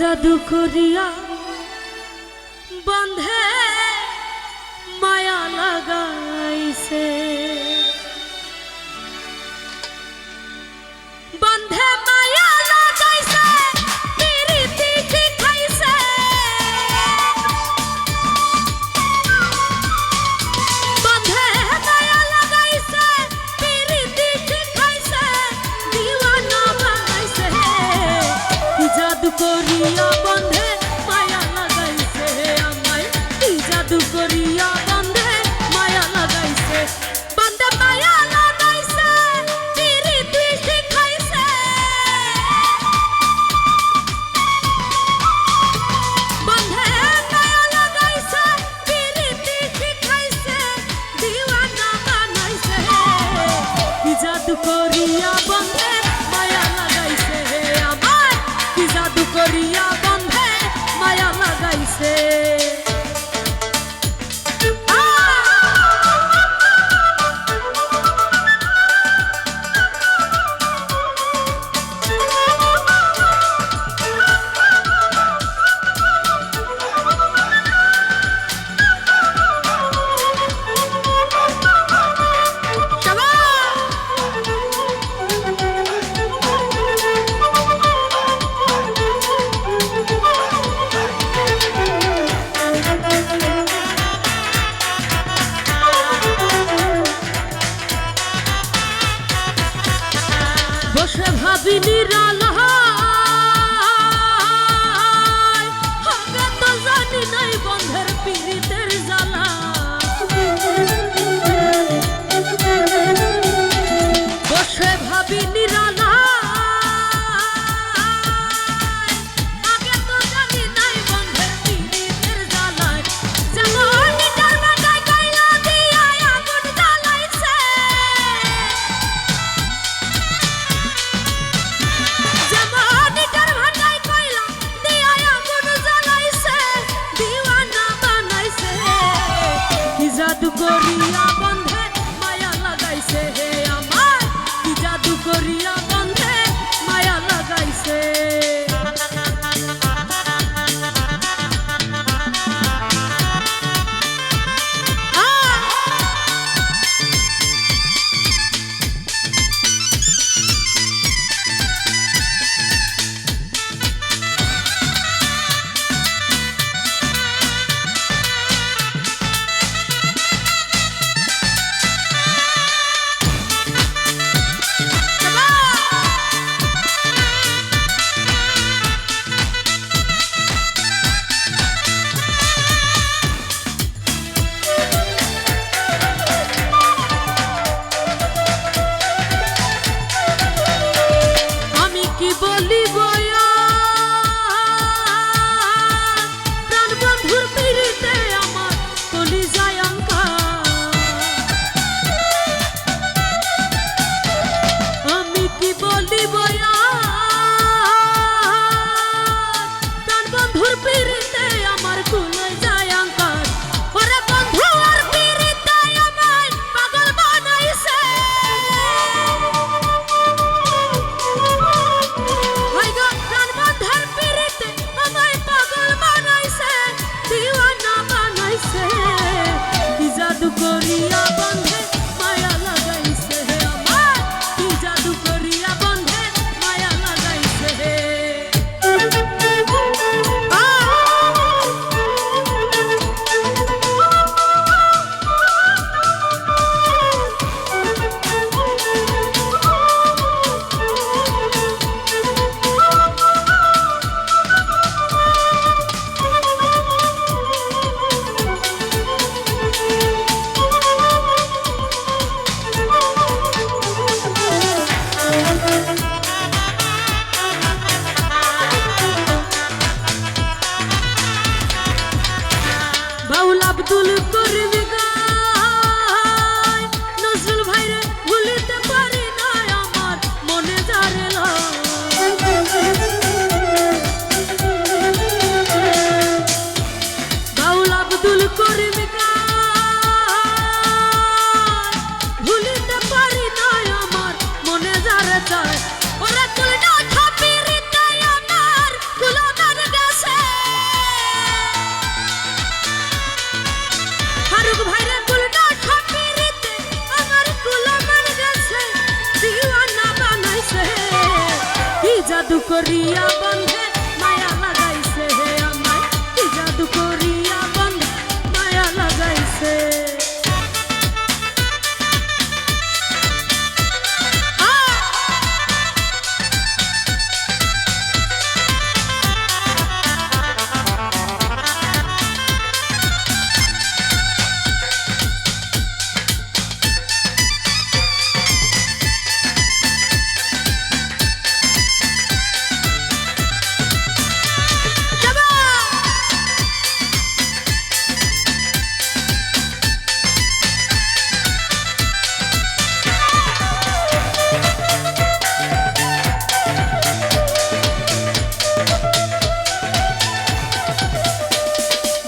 জাদু করিয়া বন্ধে মায়া লাগাইছে, বন্ধে মায়া লাগাইছে, পিরিতি শিখাইছে, বন্ধে মায়া লাগাইছে, পিরিতি শিখাইছে, দিওয়ানা বানাইছে। কি জাদু করিয়া বন্ধে মায়া লাগাইছে আমায়, কি জাদু করিয়া বন্ধে মায়া লাগাইছে, বন্ধে মায়া লাগাইছে, পিরিতি শিখাইছে, বন্ধে মায়া লাগাইছে, পিরিতি শিখাইছে, দিওয়ানা বানাইছে। কি জাদু করিয়া বন্ধে মায়া লাগাইছে আমায়, কি জাদু করিয়া বন্ধে মায়া লাগাইছে। বসে ভাবি নিরালায়, হবে তো জানি নাই বন্ধের পীড়িতের জ্বালা, বসে ভাবি নিরালায়, আগে তো জানি নাই বন্ধের পীড়িতের জ্বালায়, যেমন ইটার ভাটায় কয়লা দিয়া আগুন জ্বালাইছে, যেমন ইটার ভাটায় কয়লা দিয়া আগুন জ্বালাইছে, দিওয়ানা বানাইছে। কি জাদু করিয়া বন্ধে মায়া লাগাইছে হে আমার, কি জাদু করিয়া বন্ধে মায়া লাগাইছে। আমি কি বলিব প্রাণ বন্ধুর পীড়িতে আমার কলিজায় আঙ্কা, আমি কি বলিব প্রাণ বন্ধুর পীড়িতে আমার কলিজায় আঙ্কা। ওরে বন্ধু আর পীড়িতে আমায় পাগল বানাইছে, ওই গো প্রাণ বন্ধুর পীড়িতে আমায় পাগল বানাইছে, দিওয়ানা বানাইছে। কি জাদু করিয়া বন্ধে মায়া লাগাইছে আমায়, কি জাদু করিয়া বন্ধে মায়া লাগাইছে। জাদু করিয়া বন্ধে মায়া লাগাইছে হে আমায়, কি জাদু করিয়া বন্ধে মায়া লাগাইছে।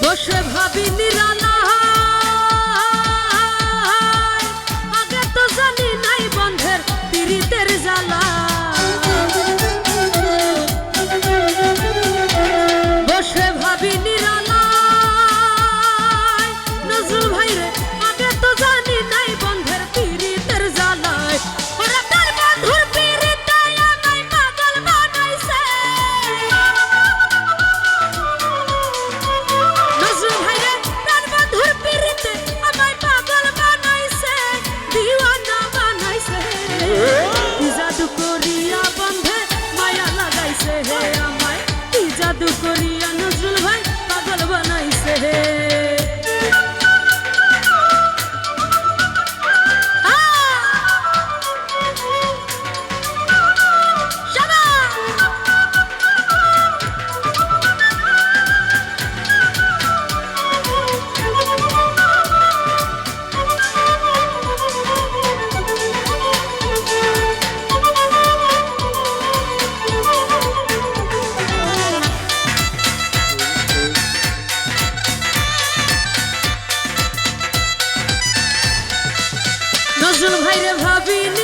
বসে ভাবি নিরালায়, আগে তো জানি নাই বন্ধের পীড়িতের জ্বালা। বসে ভাবি নিরালায়, নজরুল ভাই রে আগে তো জানি নাই বন্ধের পীড়িতের জ্বালায়। ওরা তার বন্ধুর পীড়িতে আমায় পাগল বানাইছে। নজরুল ভাই রে তার বন্ধুর পীড়িতে আমায় পাগল বানাইছে, দিওয়ানা বানাইছে। কি জাদু করিয়া বন্ধে মায়া লাগাইছে হে আমায়, কি জাদু করিয়া নজরুল ভাই পাগল বানাইছে হে। নজরুল ভাই রে ভাবিনি